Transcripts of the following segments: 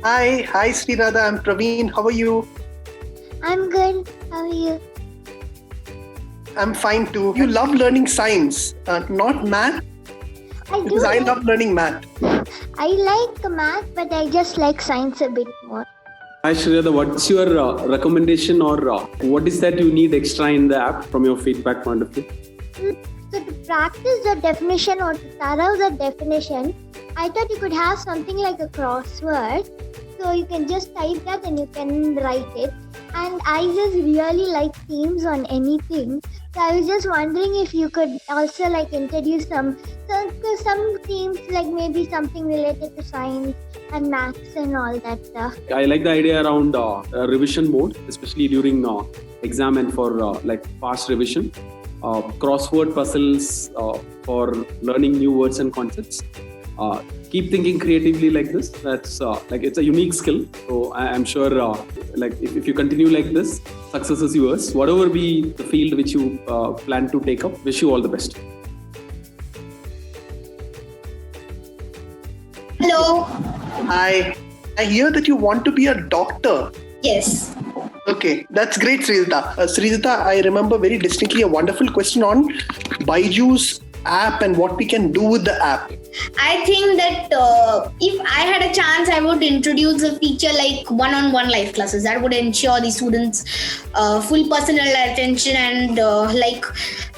Hi Sri Radha, I'm Praveen. How are you? I'm good. How are you? I'm fine too. You love learning science, not math? I do. Because I love learning math. I like math, but I just like science a bit more. Hi Shreya, what's your recommendation or what is that you need extra in the app from your feedback point of view? So to practice the definition or to start out the definition, I thought you could have something like a crossword. So you can just type that and you can write it. And I just really like themes on anything. So I was just wondering if you could also like introduce some themes, like maybe something related to science and maths and all that stuff. I like the idea around revision mode, especially during exam and for like fast revision. Crossword puzzles for learning new words and concepts. Keep thinking creatively like this. That's like it's a unique skill. So I'm sure like if you continue like this, success is yours. Whatever be the field which you plan to take up, wish you all the best. Hello. Hi. I hear that you want to be a doctor. Yes. Okay, that's great, Sridhata. Sridhata, I remember very distinctly a wonderful question on Byju's app and what we can do with the app. I think that if I had a chance, I would introduce a feature like one-on-one live classes that would ensure the students full personal attention and like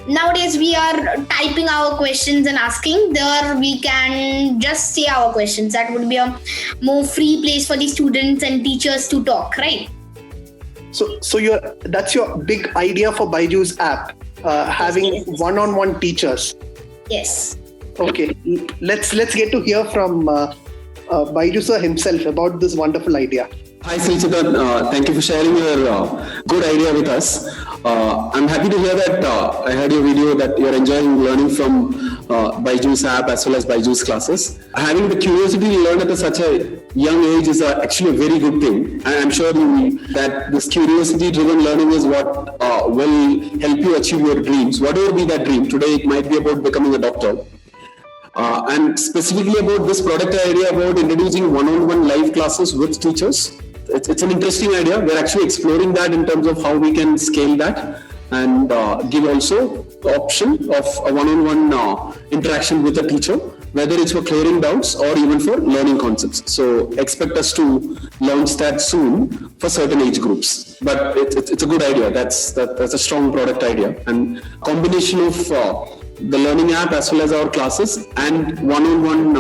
nowadays we are typing our questions and asking. There we can just say our questions. That would be a more free place for the students and teachers to talk, right? So that's your big idea for Byju's app, having yes. one-on-one teachers. Yes. Okay, let's get to hear from Byju sir himself about this wonderful idea. Hi Srichita, thank you for sharing your good idea with us. I'm happy to hear that I heard your video that you're enjoying learning from Byju's app as well as Byju's classes. Having the curiosity to learn at such a young age is actually a very good thing. And I'm sure that this curiosity-driven learning is what will help you achieve your dreams, whatever be that dream. Today it might be about becoming a doctor. And specifically about this product idea about introducing one-on-one live classes with teachers. It's an interesting idea. We're actually exploring that in terms of how we can scale that and give also the option of a one-on-one interaction with a teacher, whether it's for clearing doubts or even for learning concepts. So expect us to launch that soon for certain age groups. But it's a good idea. That's a strong product idea. And combination of the learning app as well as our classes and one-on-one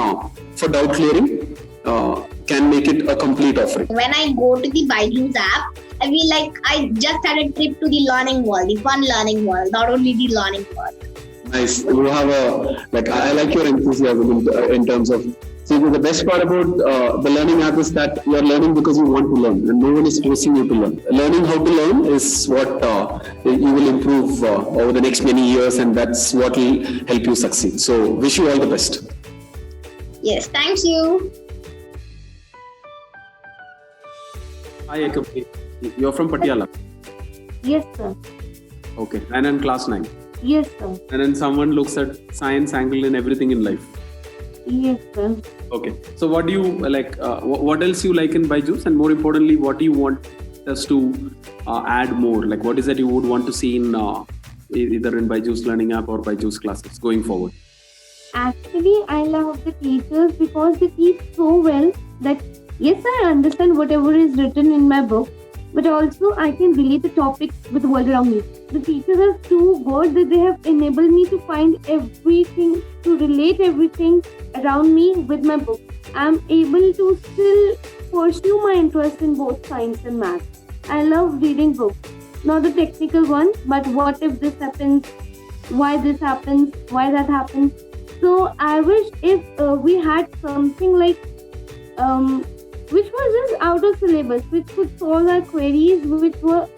for doubt clearing can make it a complete offering. When I go to the Byju's app, I feel like I just had a trip to the learning world, the fun learning world, not only the learning world. Nice. You have I like your enthusiasm in terms of. So the best part about the learning app is that you are learning because you want to learn, and no one is forcing you to learn. Learning how to learn is what you will improve over the next many years, and that's what will help you succeed. So wish you all the best. Yes, thank you. Hi Ekam, you're from Patiala. Yes, sir. Okay, and in class 9. Yes, sir. And then someone looks at science angle in everything in life. Yes, sir. Okay, so what do you like? What else you like in Byju's, and more importantly, what do you want us to add more? Like, what is that you would want to see in either in Byju's learning app or Byju's classes going forward? Actually, I love the teachers because they teach so well that yes, I understand whatever is written in my book, but also I can relate the topic with the world around me. The teachers are too good that they have enabled me to find everything, to relate everything around me with my book. I'm able to still pursue my interest in both science and math. I love reading books, not the technical ones, but what if this happens, why this happens, why that happens. So I wish if we had something like which was just out of syllabus, which could solve our queries which were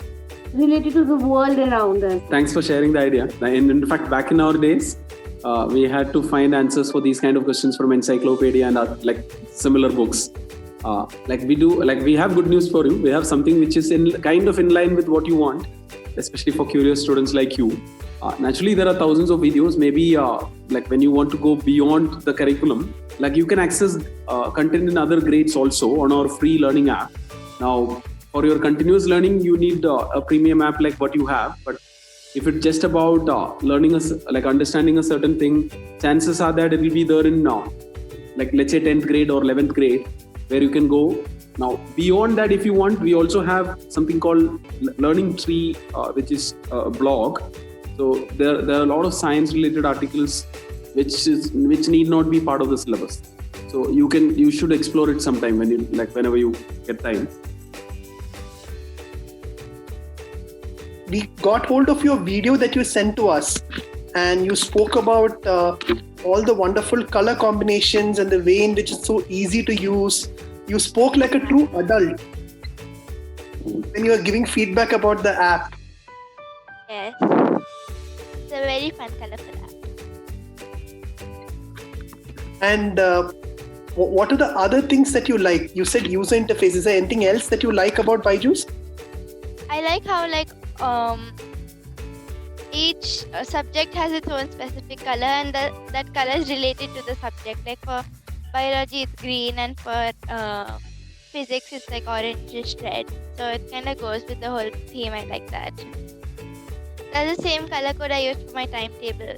related to the world around us. Thanks for sharing the idea. In fact, back in our days, we had to find answers for these kind of questions from encyclopedia and like similar books. We have good news for you. We have something which is in line with what you want, especially for curious students like you. Naturally, there are thousands of videos. Maybe like when you want to go beyond the curriculum, like you can access content in other grades also on our free learning app. Now, for your continuous learning, you need a premium app like what you have. But if it's just about learning, like understanding a certain thing, chances are that it will be there in like let's say 10th grade or 11th grade, where you can go. Now, beyond that, if you want, we also have something called Learning Tree, which is a blog. So there are a lot of science-related articles which need not be part of the syllabus. So you should explore it sometime whenever you get time. We got hold of your video that you sent to us, and you spoke about all the wonderful color combinations and the way in which it's so easy to use. You spoke like a true adult when you were giving feedback about the app. Yes. It's a very fun, colorful app. And what are the other things that you like? You said user interface. Is there anything else that you like about Byju's? I like how each subject has its own specific color, and that color is related to the subject. Like for biology it's green, and for physics it's like orangish red. So it kind of goes with the whole theme. I like that. That's the same color code I used for my timetable.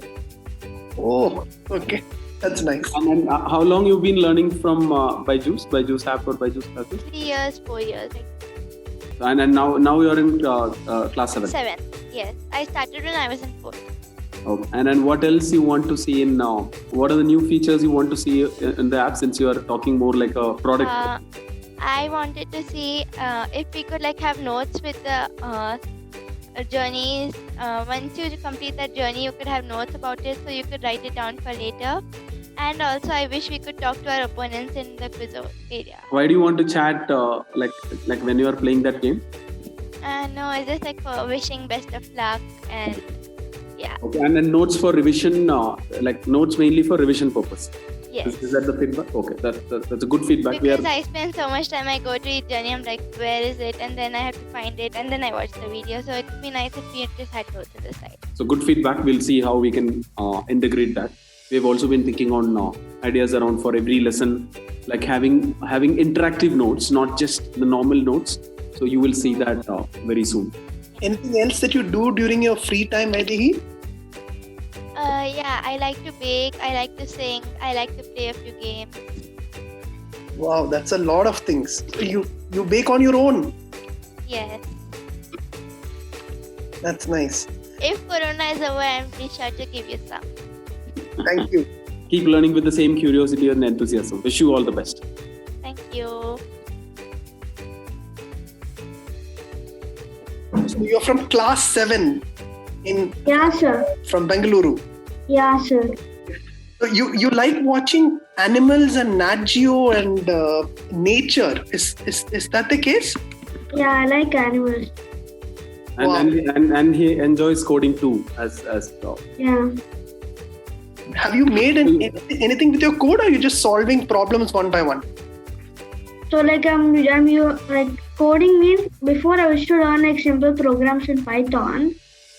Oh, okay. That's nice. And how long you've been learning from Byju's app or Byju's classes? 3 years, 4 years. And now you're in class 7. 7. Yes. I started when I was in 4th. Okay. And then what else you want to see in now? What are the new features you want to see in the app, since you are talking more like a product? I wanted to see if we could have notes with the journeys. Once you complete that journey, you could have notes about it, so you could write it down for later. And also, I wish we could talk to our opponents in the quiz area. Why do you want to chat like when you are playing that game? No, it's just for wishing best of luck, and yeah. Okay, and then notes for revision, notes mainly for revision purpose. Yes. Is that the feedback? Okay, that's a good feedback. Because I spend so much time, I go to each journey, I'm like, where is it? And then I have to find it, and then I watch the video. So it'd be nice if we just had both to the side. So good feedback. We'll see how we can integrate that. We've also been thinking on ideas around for every lesson, like having interactive notes, not just the normal notes. So you will see that very soon. Anything else that you do during your free time, Vaidehi? Yeah, I like to bake, I like to sing, I like to play a few games. Wow, that's a lot of things. You bake on your own? Yes. That's nice. If Corona is over, I'm be sure to give you some. Thank you. Keep learning with the same curiosity and enthusiasm. Wish you all the best. Thank you. So you're from class 7 Yeah, sir. from Bengaluru. Yeah, sir. So you like watching animals and Nat Geo and nature. Is that the case? Yeah, I like animals. And he enjoys coding too, as Yeah. Have you made anything with your code, or are you just solving problems one by one? So coding means before I used to learn simple programs in Python.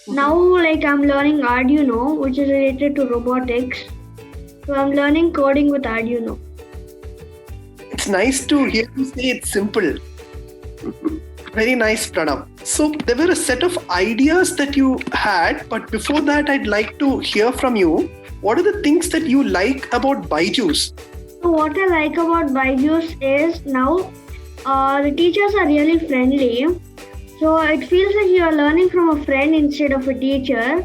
Mm-hmm. Now I'm learning Arduino, which is related to robotics. So I'm learning coding with Arduino. It's nice to hear you say it's simple. Very nice, Pranav. So there were a set of ideas that you had, but before that, I'd like to hear from you. What are the things that you like about Byju's? So what I like about Byju's is now the teachers are really friendly. So it feels like you are learning from a friend instead of a teacher.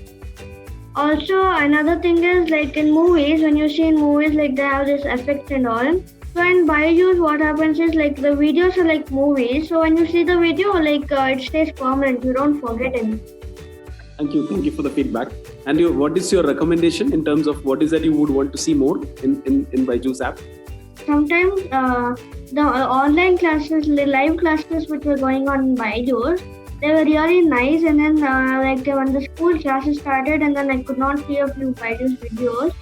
Also, another thing is in movies, when you see in movies they have this effects and all. So in Byju's, what happens is the videos are like movies. So when you see the video, it stays permanent. You don't forget anything. Thank you for the feedback. And what is your recommendation in terms of what is that you would want to see more in Byju's app? Sometimes the online classes, the live classes which were going on in Byju's, they were really nice. And then when the school classes started, and then I could not see a few Byju's videos.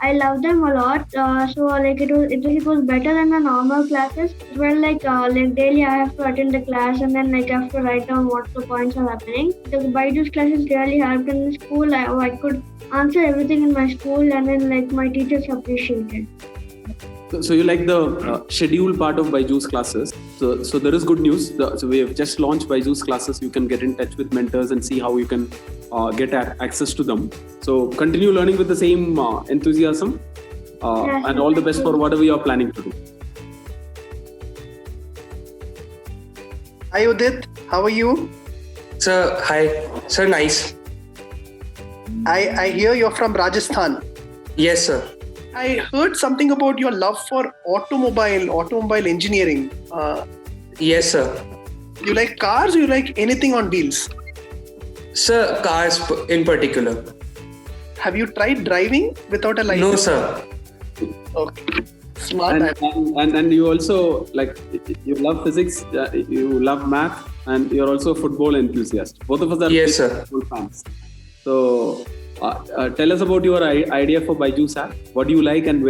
I love them a lot. It was better than the normal classes. Well, daily I have to attend the class, and then I have to write down what the points are happening. The Byju's classes really helped in the school. I could answer everything in my school, and then my teachers appreciated. So you like the schedule part of Byju's classes. So there is good news. So we have just launched Byju's classes. You can get in touch with mentors and see how you can get access to them. So continue learning with the same enthusiasm and all the best for whatever you are planning to do. Hi Udit, how are you? Sir, hi. Sir, nice. I hear you're from Rajasthan. Yes, sir. I heard something about your love for automobile engineering. Yes, sir. You like cars or you like anything on wheels? Sir, cars in particular. Have you tried driving without a license? No, sir. Okay. Smart. And you also like you love physics, you love math, and you're also a football enthusiast. Both of us are Yes, big sir. football fans. So tell us about your idea for Byju's app. What do you like, and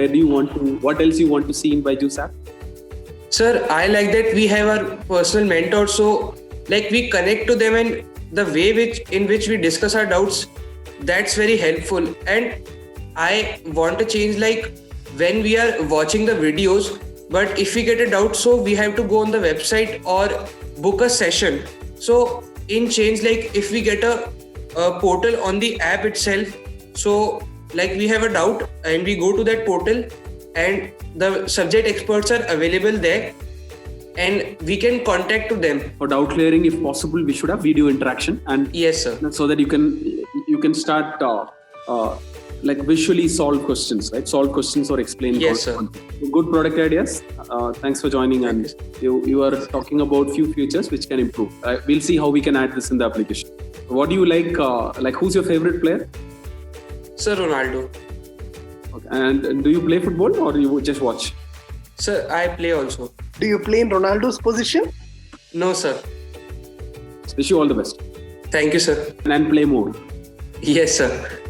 what else you want to see in Byju's app? Sir, I like that we have our personal mentor, so like we connect to them, and the way in which we discuss our doubts, that's very helpful. And I want to change like when we are watching the videos, but if we get a doubt, so we have to go on the website or book a session. So in change, like if we get a portal on the app itself, so like we have a doubt and we go to that portal and the subject experts are available there and we can contact to them. For doubt clearing, if possible, we should have video interaction, and Yes, sir. so that you can start like visually solve questions, right? Solve questions or explain. Yes, sir. Good product ideas. Thanks for joining, and you are talking about few features which can improve. We'll see how we can add this in the application. What do you like? Like, who's your favorite player? Sir, Ronaldo. Okay. And do you play football or you just watch? Sir, I play also. Do you play in Ronaldo's position? No, sir. Wish you all the best. Thank you, sir. And play more. Yes, sir.